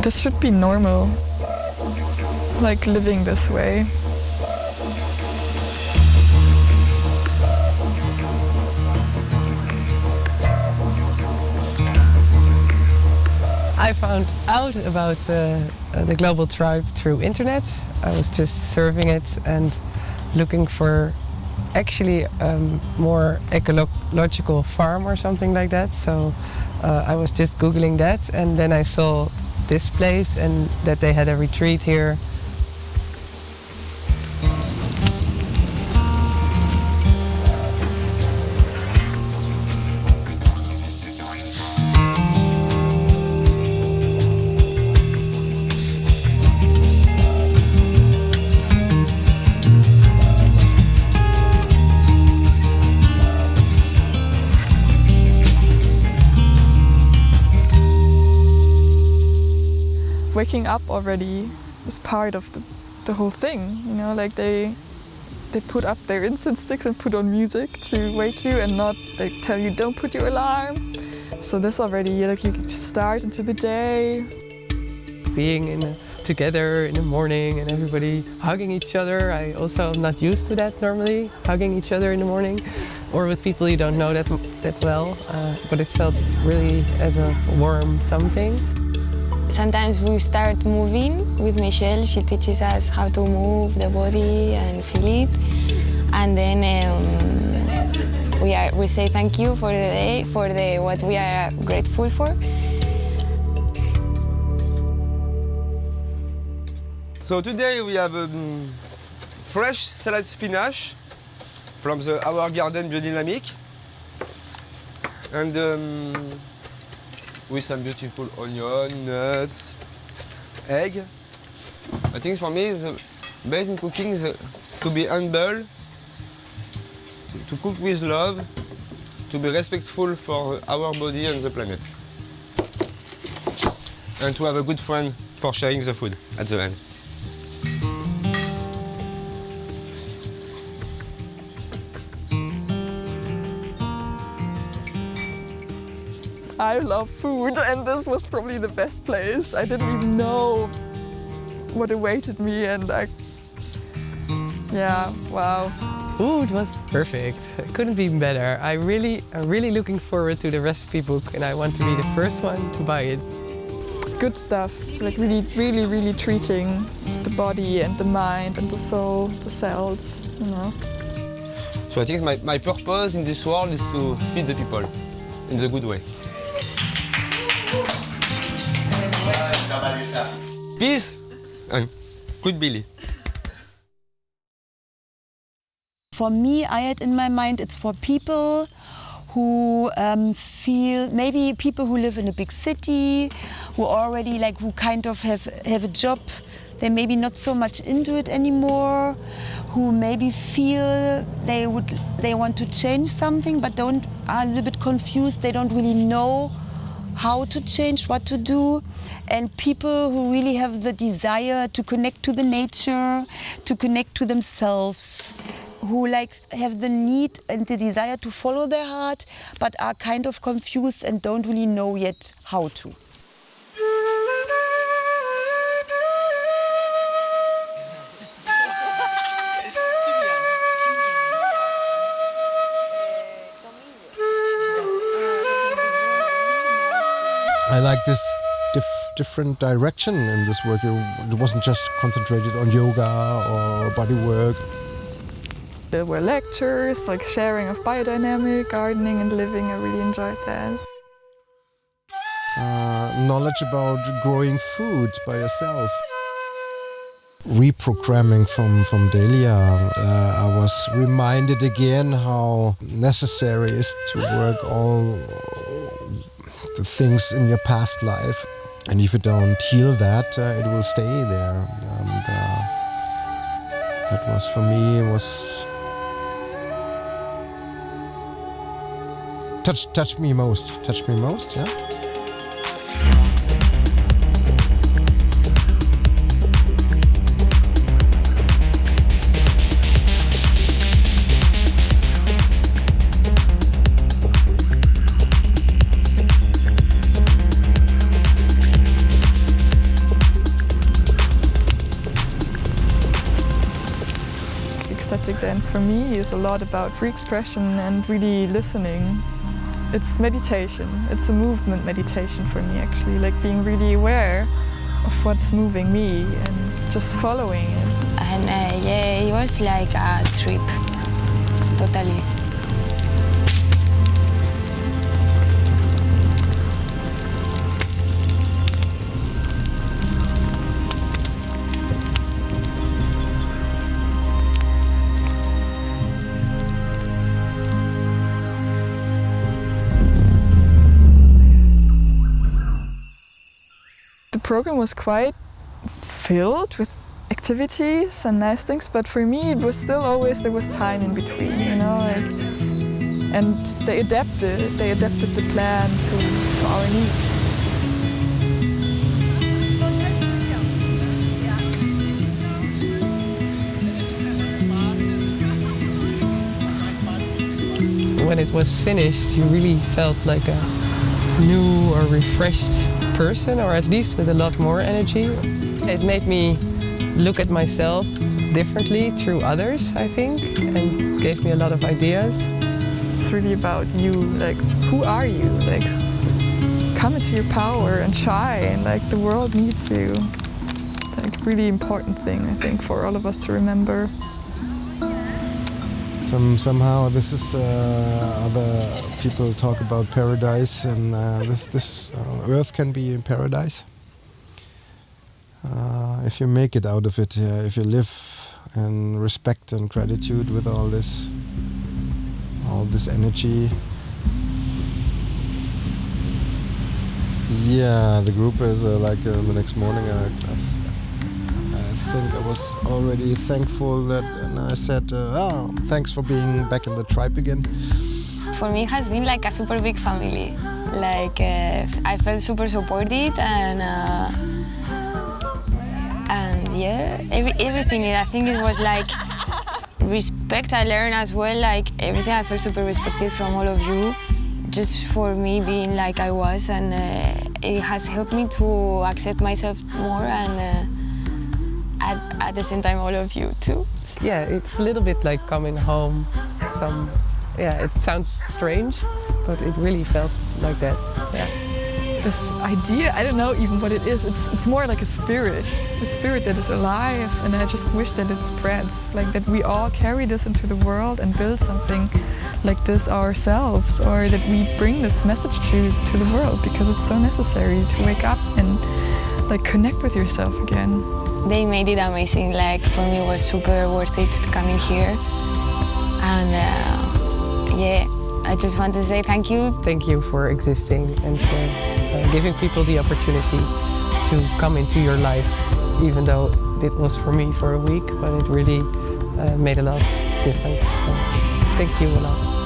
this should be normal, like living this way. I found out about the global tribe through internet. I was just surfing it and looking for actually more ecological farm or something like that. So I was just Googling that, and then I saw this place and that they had a retreat here. Waking up already is part of the whole thing, you know, like they put up their incense sticks and put on music to wake you and not like tell you don't put your alarm. So this already, like, you start into the day. Being together in the morning and everybody hugging each other. I also am not used to that normally, hugging each other in the morning or with people you don't know that well, but it felt really as a warm something. Sometimes we start moving with Michelle. She teaches us how to move the body and feel it. And then we say thank you for the day, for what we are grateful for. So today we have fresh salad spinach from our garden biodynamic. And with some beautiful onion, nuts, egg. I think for me the best in cooking is to be humble, to cook with love, to be respectful for our body and the planet. And to have a good friend for sharing the food at the end. I love food, and this was probably the best place. I didn't even know what awaited me, and yeah, wow. Food was perfect. It couldn't be better. I'm really looking forward to the recipe book, and I want to be the first one to buy it. Good stuff, like really treating the body and the mind and the soul, the cells, you know. So I think my purpose in this world is to feed the people in the good way. Peace and good Billy. For me, I had in my mind it's for people who feel, maybe people who live in a big city, who already who kind of have a job, they're maybe not so much into it anymore, who maybe feel they want to change something but are a little bit confused, they don't really know how to change, what to do, and people who really have the desire to connect to the nature, to connect to themselves, who have the need and the desire to follow their heart, but are kind of confused and don't really know yet how to. I like this different direction in this work. It wasn't just concentrated on yoga or body work. There were lectures, like sharing of biodynamic, gardening and living. I really enjoyed that. Knowledge about growing food by yourself. Reprogramming from Delia, I was reminded again how necessary it is to work all the things in your past life. And if you don't heal that, it will stay there. And that was, for me, touched me most, yeah. dance for me is a lot about free expression and really listening. It's meditation. It's a movement meditation for me, actually, like being really aware of what's moving me and just following it. And yeah, it was like a trip, totally. The program was quite filled with activities and nice things, but for me it was still always, there was time in between, you know, like, and they adapted the plan to our needs. When it was finished, you really felt like a new or refreshed person, or at least with a lot more energy. It made me look at myself differently through others, I think, and gave me a lot of ideas. It's really about you, like, who are you? Like, come into your power and shine, like, the world needs you. Like, really important thing, I think, for all of us to remember. Somehow this is other people talk about paradise, and this Earth can be in paradise if you make it out of it. If you live in respect and gratitude with all this energy. Yeah, the group is the next morning. I think I was already thankful that, and I said, thanks for being back in the tribe again. For me, it has been like a super big family. Like, I felt super supported, and yeah, everything. I think it was like respect I learned as well. Like, everything, I felt super respected from all of you, just for me being like I was, and it has helped me to accept myself more, and at the same time all of you too. Yeah, it's a little bit like coming home. It sounds strange, but it really felt like that. Yeah. This idea, I don't know even what it is. It's more like a spirit that is alive, and I just wish that it spreads, like that we all carry this into the world and build something like this ourselves, or that we bring this message to the world, because it's so necessary to wake up and like connect with yourself again. They made it amazing. Like, for me, it was super worth it coming here, and yeah, I just want to say thank you. Thank you for existing and for giving people the opportunity to come into your life, even though it was for me for a week, but it really made a lot of difference. So thank you a lot.